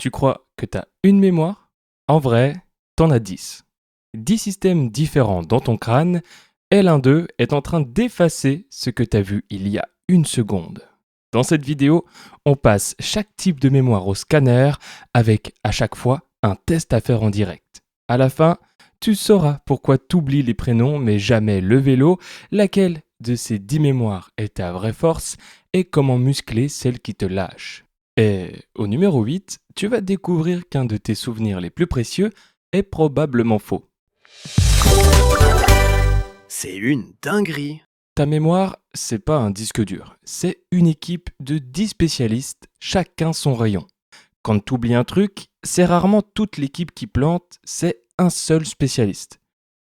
Tu crois que t'as une mémoire? En vrai, t'en as 10. 10 systèmes différents dans ton crâne, et l'un d'eux est en train d'effacer ce que t'as vu il y a une seconde. Dans cette vidéo, on passe chaque type de mémoire au scanner avec à chaque fois un test à faire en direct. À la fin, tu sauras pourquoi t'oublies les prénoms mais jamais le vélo, laquelle de ces 10 mémoires est ta vraie force et comment muscler celle qui te lâche. Et au numéro 8, tu vas découvrir qu'un de tes souvenirs les plus précieux est probablement faux. C'est une dinguerie. Ta mémoire, c'est pas un disque dur, c'est une équipe de 10 spécialistes, chacun son rayon. Quand tu oublies un truc, c'est rarement toute l'équipe qui plante, c'est un seul spécialiste.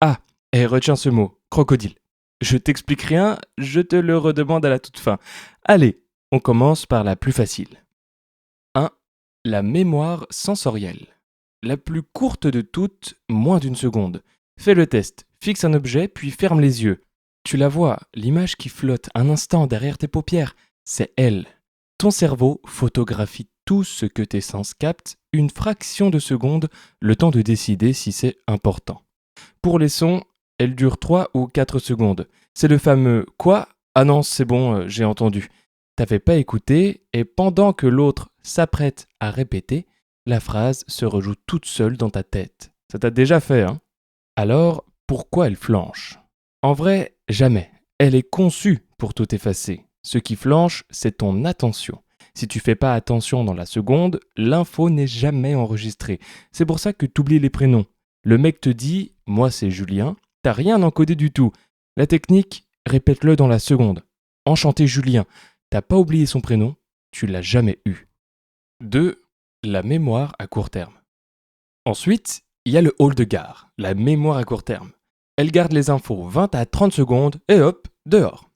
Ah, et retiens ce mot, crocodile. Je t'explique rien, je te le redemande à la toute fin. Allez, on commence par la plus facile. 1. La mémoire sensorielle. La plus courte de toutes, moins d'une seconde. Fais le test, fixe un objet puis ferme les yeux. Tu la vois, l'image qui flotte un instant derrière tes paupières, c'est elle. Ton cerveau photographie tout ce que tes sens captent, une fraction de seconde, le temps de décider si c'est important. Pour les sons, elle dure 3 ou 4 secondes. C'est le fameux « quoi ?» Ah non, c'est bon, j'ai entendu. T'avais pas écouté, et pendant que l'autre s'apprête à répéter, la phrase se rejoue toute seule dans ta tête. Ça t'a déjà fait, hein? Alors, pourquoi elle flanche? En vrai, jamais. Elle est conçue pour tout effacer. Ce qui flanche, c'est ton attention. Si tu fais pas attention dans la seconde, l'info n'est jamais enregistrée. C'est pour ça que t'oublies les prénoms. Le mec te dit « moi c'est Julien », t'as rien encodé du tout. La technique, répète-le dans la seconde. Enchanté Julien, t'as pas oublié son prénom, tu l'as jamais eu. 2. La mémoire à court terme. Ensuite, il y a le hall de gare, la mémoire à court terme. Elle garde les infos 20 à 30 secondes et hop, dehors.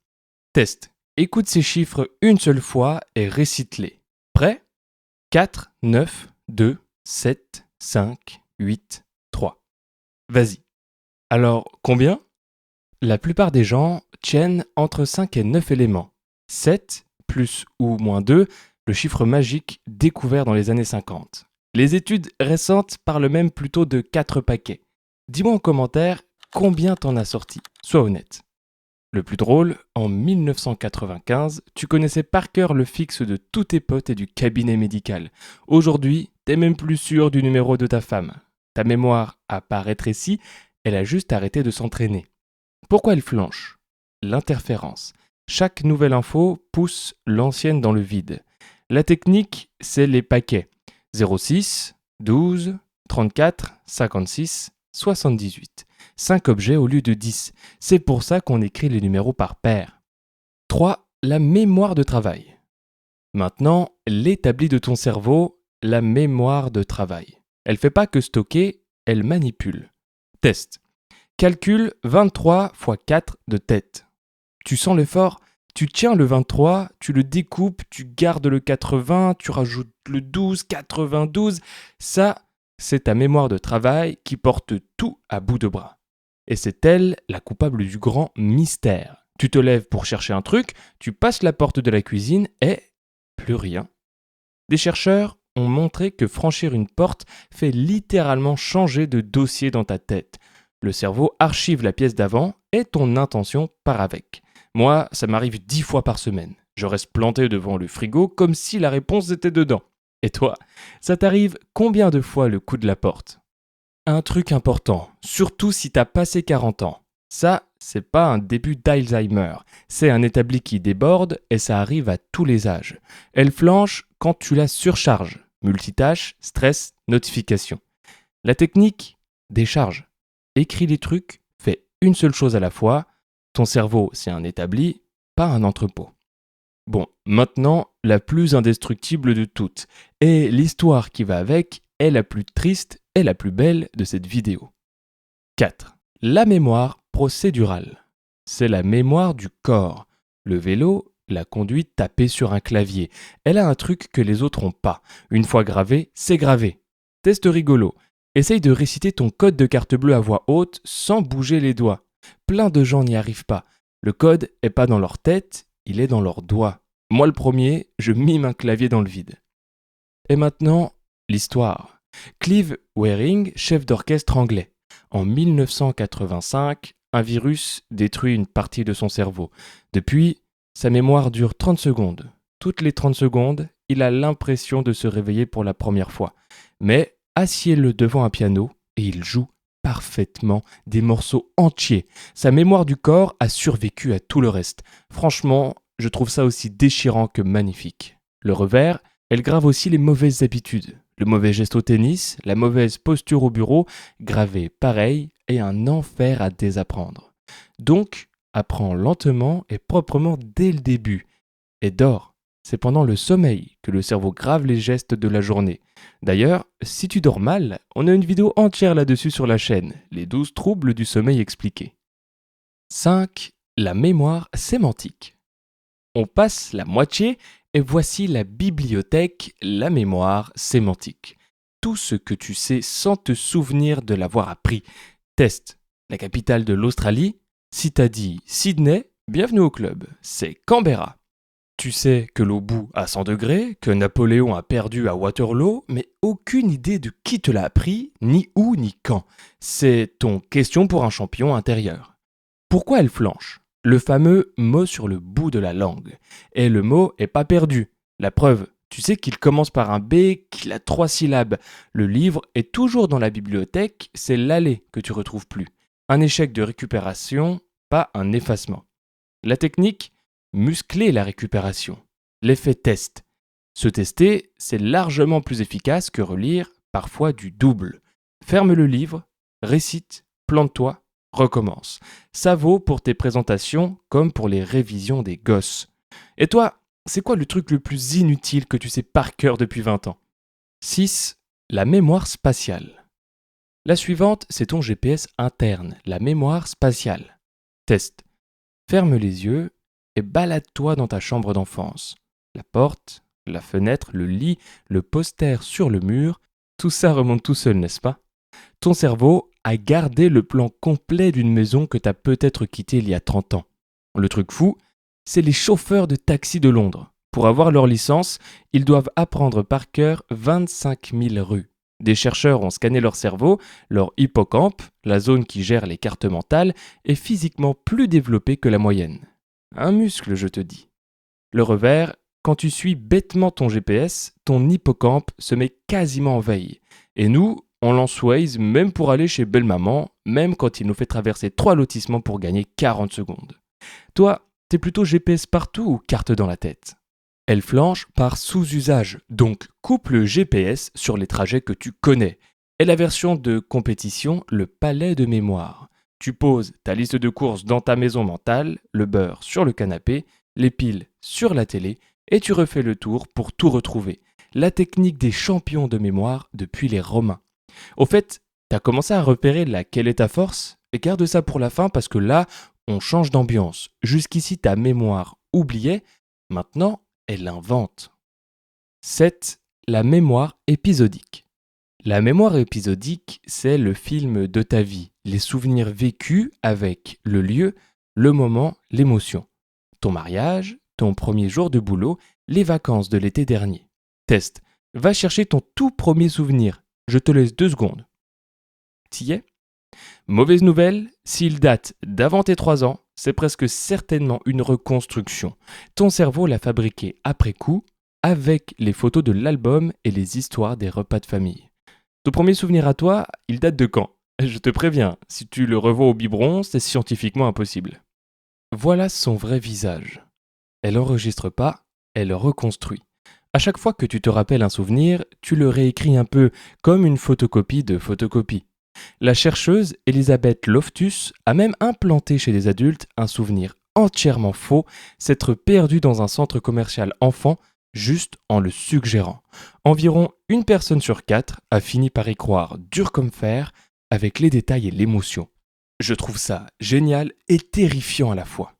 Test. Écoute ces chiffres une seule fois et récite-les. Prêt? 4, 9, 2, 7, 5, 8, 3. Vas-y. Alors, combien? La plupart des gens tiennent entre 5 et 9 éléments. 7 plus ou moins 2, le chiffre magique découvert dans les années 50. Les études récentes parlent même plutôt de 4 paquets. Dis-moi en commentaire combien t'en as sorti. Sois honnête. Le plus drôle, en 1995, tu connaissais par cœur le fixe de tous tes potes et du cabinet médical. Aujourd'hui, t'es même plus sûr du numéro de ta femme. Ta mémoire a pas rétréci, elle a juste arrêté de s'entraîner. Pourquoi elle flanche? L'interférence. Chaque nouvelle info pousse l'ancienne dans le vide. La technique, c'est les paquets. 06, 12, 34, 56, 78. 5 objets au lieu de 10. C'est pour ça qu'on écrit les numéros par paire. 3. La mémoire de travail. Maintenant, l'établi de ton cerveau, la mémoire de travail. Elle fait pas que stocker, elle manipule. Test. Calcule 23 x 4 de tête. Tu sens l'effort? Tu tiens le 23, tu le découpes, tu gardes le 80, tu rajoutes le 12, 92. Ça, c'est ta mémoire de travail qui porte tout à bout de bras. Et c'est elle la coupable du grand mystère. Tu te lèves pour chercher un truc, tu passes la porte de la cuisine et plus rien. Des chercheurs ont montré que franchir une porte fait littéralement changer de dossier dans ta tête. Le cerveau archive la pièce d'avant et ton intention part avec. Moi, ça m'arrive 10 fois par semaine. Je reste planté devant le frigo comme si la réponse était dedans. Et toi, ça t'arrive combien de fois le coup de la porte? Un truc important, surtout si t'as passé 40 ans. Ça, c'est pas un début d'Alzheimer. C'est un établi qui déborde et ça arrive à tous les âges. Elle flanche quand tu la surcharges. Multitâche, stress, notification. La technique, décharge. Écris les trucs, fais une seule chose à la fois. Ton cerveau, c'est un établi, pas un entrepôt. Bon, maintenant, la plus indestructible de toutes. Et l'histoire qui va avec est la plus triste et la plus belle de cette vidéo. 4. La mémoire procédurale. C'est la mémoire du corps. Le vélo, la conduite tapée sur un clavier. Elle a un truc que les autres n'ont pas. Une fois gravé, c'est gravé. Test rigolo. Essaye de réciter ton code de carte bleue à voix haute sans bouger les doigts. Plein de gens n'y arrivent pas. Le code est pas dans leur tête, il est dans leurs doigts. Moi le premier, je mime un clavier dans le vide. Et maintenant, L'histoire. Clive Wearing, chef d'orchestre anglais. En 1985, un virus détruit une partie de son cerveau. Depuis, sa mémoire dure 30 secondes. Toutes les 30 secondes, il a l'impression de se réveiller pour la première fois. Mais assieds-le devant un piano et il joue parfaitement des morceaux entiers. Sa mémoire du corps a survécu à tout le reste. Franchement, je trouve ça aussi déchirant que magnifique. Le revers, elle grave aussi les mauvaises habitudes. Le mauvais geste au tennis, la mauvaise posture au bureau, gravé pareil et un enfer à désapprendre. Donc, apprends lentement et proprement dès le début. Et dors. C'est pendant le sommeil que le cerveau grave les gestes de la journée. D'ailleurs, si tu dors mal, on a une vidéo entière là-dessus sur la chaîne, les 12 troubles du sommeil expliqués. 5. La mémoire sémantique. On passe la moitié et voici la bibliothèque, la mémoire sémantique. Tout ce que tu sais sans te souvenir de l'avoir appris. Test. La capitale de l'Australie. Si t'as dit Sydney, bienvenue au club, c'est Canberra. Tu sais que l'eau bout à 100 degrés, que Napoléon a perdu à Waterloo, mais aucune idée de qui te l'a appris, ni où, ni quand. C'est ton question pour un champion intérieur. Pourquoi elle flanche ? Le fameux mot sur le bout de la langue. Et le mot est pas perdu. La preuve, tu sais qu'il commence par un B, qu'il a 3 syllabes. Le livre est toujours dans la bibliothèque, c'est l'aller que tu retrouves plus. Un échec de récupération, pas un effacement. La technique ? Muscler la récupération. L'effet test. Se tester, c'est largement plus efficace que relire, parfois du double. Ferme le livre, récite, plante-toi, recommence. Ça vaut pour tes présentations comme pour les révisions des gosses. Et toi, c'est quoi le truc le plus inutile que tu sais par cœur depuis 20 ans ? 6. La mémoire spatiale. La suivante, c'est ton GPS interne, la mémoire spatiale. Test. Ferme les yeux et balade-toi dans ta chambre d'enfance. La porte, la fenêtre, le lit, le poster sur le mur, tout ça remonte tout seul, n'est-ce pas ? Ton cerveau a gardé le plan complet d'une maison que tu as peut-être quittée il y a 30 ans. Le truc fou, c'est les chauffeurs de taxi de Londres. Pour avoir leur licence, ils doivent apprendre par cœur 25 000 rues. Des chercheurs ont scanné leur cerveau, leur hippocampe, la zone qui gère les cartes mentales, est physiquement plus développée que la moyenne. Un muscle, je te dis. Le revers, quand tu suis bêtement ton GPS, ton hippocampe se met quasiment en veille. Et nous, on lance Waze même pour aller chez belle-maman, même quand il nous fait traverser 3 lotissements pour gagner 40 secondes. Toi, t'es plutôt GPS partout ou carte dans la tête ? Elle flanche par sous-usage, donc coupe le GPS sur les trajets que tu connais. Et la version de compétition, le palais de mémoire. Tu poses ta liste de courses dans ta maison mentale, le beurre sur le canapé, les piles sur la télé, et tu refais le tour pour tout retrouver. La technique des champions de mémoire depuis les Romains. Au fait, t'as commencé à repérer laquelle est ta force ? Et garde ça pour la fin parce que là, on change d'ambiance. Jusqu'ici, ta mémoire oubliait, maintenant, elle invente. 7. La mémoire épisodique. La mémoire épisodique, c'est le film de ta vie, les souvenirs vécus avec le lieu, le moment, l'émotion. Ton mariage, ton premier jour de boulot, les vacances de l'été dernier. Test. Va chercher ton tout premier souvenir. Je te laisse 2 secondes. T'y es ? Mauvaise nouvelle, s'il date d'avant tes 3 ans, c'est presque certainement une reconstruction. Ton cerveau l'a fabriqué après coup, avec les photos de l'album et les histoires des repas de famille. Ton premier souvenir à toi, il date de quand ? Je te préviens, si tu le revois au biberon, c'est scientifiquement impossible. Voilà son vrai visage. Elle enregistre pas, elle reconstruit. À chaque fois que tu te rappelles un souvenir, tu le réécris un peu comme une photocopie de photocopie. La chercheuse Elisabeth Loftus a même implanté chez les adultes un souvenir entièrement faux, s'être perdu dans un centre commercial enfant juste en le suggérant. Environ 1 personne sur 4 a fini par y croire dur comme fer avec les détails et l'émotion. Je trouve ça génial et terrifiant à la fois.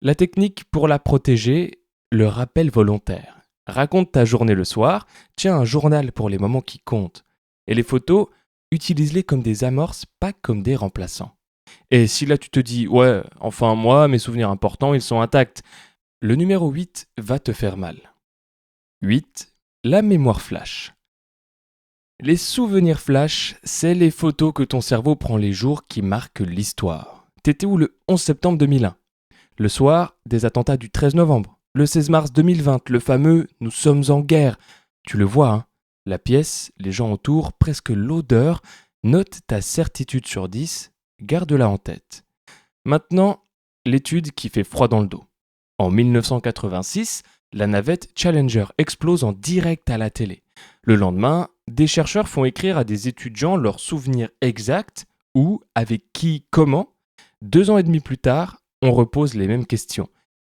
La technique pour la protéger, le rappel volontaire. Raconte ta journée le soir, tiens un journal pour les moments qui comptent. Et les photos, utilise-les comme des amorces, pas comme des remplaçants. Et si là tu te dis « Ouais, enfin moi, mes souvenirs importants, ils sont intacts », le numéro 8 va te faire mal. 8. La mémoire flash. Les souvenirs flash, c'est les photos que ton cerveau prend les jours qui marquent l'histoire. T'étais où le 11 septembre 2001 ? Le soir des attentats du 13 novembre. Le 16 mars 2020, le fameux « Nous sommes en guerre ». Tu le vois, hein ? La pièce, les gens autour, presque l'odeur. Note ta certitude sur 10, garde-la en tête. Maintenant, l'étude qui fait froid dans le dos. En 1986, la navette Challenger explose en direct à la télé. Le lendemain, des chercheurs font écrire à des étudiants leurs souvenirs exacts, où, avec qui, comment. 2 ans et demi plus tard, on repose les mêmes questions.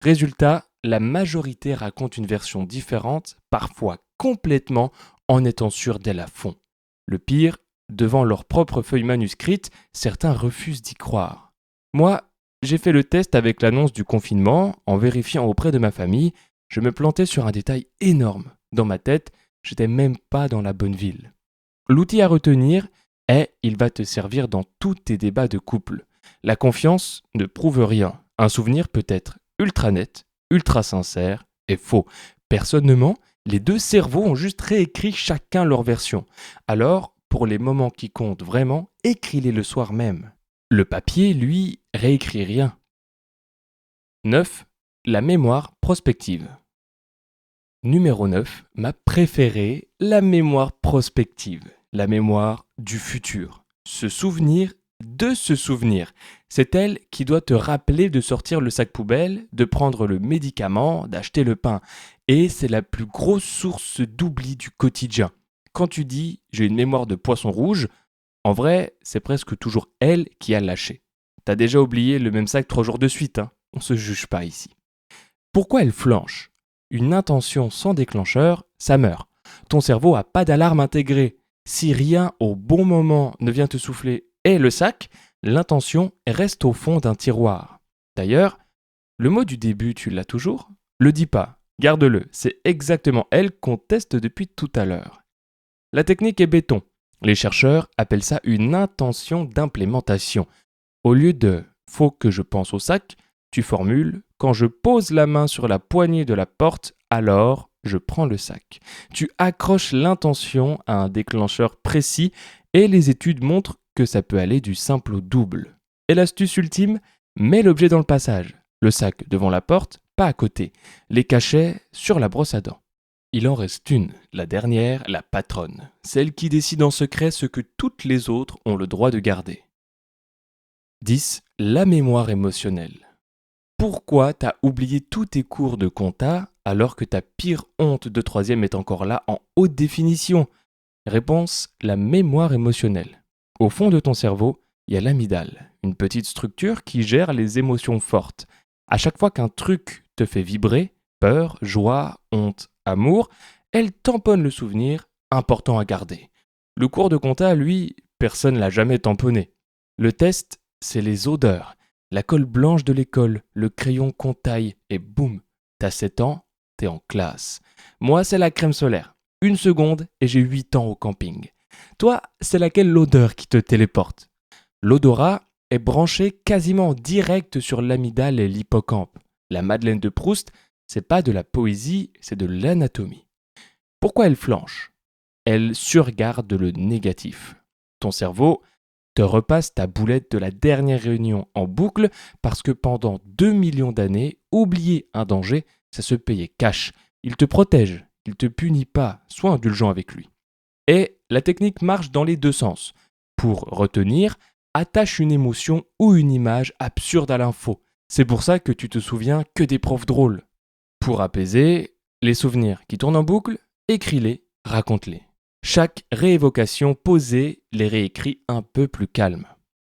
Résultat, la majorité raconte une version différente, parfois complètement, en étant sûr d'elle à fond. Le pire, devant leur propre feuille manuscrite, certains refusent d'y croire. Moi, j'ai fait le test avec l'annonce du confinement, en vérifiant auprès de ma famille, je me plantais sur un détail énorme. Dans ma tête, j'étais même pas dans la bonne ville. L'outil à retenir est, il va te servir dans tous tes débats de couple. La confiance ne prouve rien. Un souvenir peut être ultra net, ultra sincère et faux. Personne ne ment, les deux cerveaux ont juste réécrit chacun leur version. Alors, pour les moments qui comptent vraiment, écris-les le soir même. Le papier, lui, réécrit rien. 9. La mémoire prospective. Numéro 9, ma préférée, la mémoire prospective, la mémoire du futur. Se souvenir de se souvenir. C'est elle qui doit te rappeler de sortir le sac poubelle, de prendre le médicament, d'acheter le pain. Et c'est la plus grosse source d'oubli du quotidien. Quand tu dis « j'ai une mémoire de poisson rouge », en vrai, c'est presque toujours elle qui a lâché. T'as déjà oublié le même sac 3 jours de suite, hein ? On se juge pas ici. Pourquoi elle flanche ? Une intention sans déclencheur, ça meurt. Ton cerveau a pas d'alarme intégrée. Si rien au bon moment ne vient te souffler et le sac, l'intention reste au fond d'un tiroir. D'ailleurs, le mot du début, tu l'as toujours ? Le dis pas, garde-le, c'est exactement elle qu'on teste depuis tout à l'heure. La technique est béton. Les chercheurs appellent ça une intention d'implémentation. Au lieu de « faut que je pense au sac », tu formules « quand je pose la main sur la poignée de la porte, alors je prends le sac ». Tu accroches l'intention à un déclencheur précis et les études montrent que ça peut aller du simple au double. Et l'astuce ultime, mets l'objet dans le passage. Le sac devant la porte, pas à côté. Les cachets sur la brosse à dents. Il en reste une, la dernière, la patronne. Celle qui décide en secret ce que toutes les autres ont le droit de garder. 10. La mémoire émotionnelle. Pourquoi t'as oublié tous tes cours de compta alors que ta pire honte de 3e est encore là en haute définition ? Réponse, la mémoire émotionnelle. Au fond de ton cerveau, il y a l'amygdale, une petite structure qui gère les émotions fortes. À chaque fois qu'un truc te fait vibrer, peur, joie, honte, amour, elle tamponne le souvenir, important à garder. Le cours de compta, lui, personne l'a jamais tamponné. Le test, c'est les odeurs. La colle blanche de l'école, le crayon qu'on taille, et boum, t'as 7 ans, t'es en classe. Moi, c'est la crème solaire. 1 seconde et j'ai 8 ans au camping. Toi, c'est laquelle l'odeur qui te téléporte ? L'odorat est branché quasiment en direct sur l'amygdale et l'hippocampe. La Madeleine de Proust, c'est pas de la poésie, c'est de l'anatomie. Pourquoi elle flanche ? Elle surgarde le négatif. Ton cerveau te repasse ta boulette de la dernière réunion en boucle parce que pendant 2 millions d'années, oublier un danger, ça se payait cash. Il te protège, il te punit pas, sois indulgent avec lui. Et la technique marche dans les deux sens. Pour retenir, attache une émotion ou une image absurde à l'info. C'est pour ça que tu te souviens que des profs drôles. Pour apaiser, les souvenirs qui tournent en boucle, écris-les, raconte-les. Chaque réévocation posée les réécrit un peu plus calme.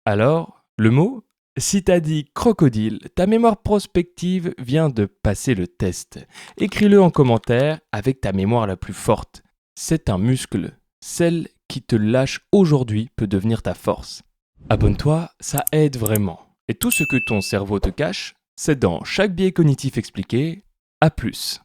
Alors, le mot ? Si t'as dit crocodile, ta mémoire prospective vient de passer le test. Écris-le en commentaire avec ta mémoire la plus forte. C'est un muscle. Celle qui te lâche aujourd'hui peut devenir ta force. Abonne-toi, ça aide vraiment. Et tout ce que ton cerveau te cache, c'est dans chaque biais cognitif expliqué. À plus.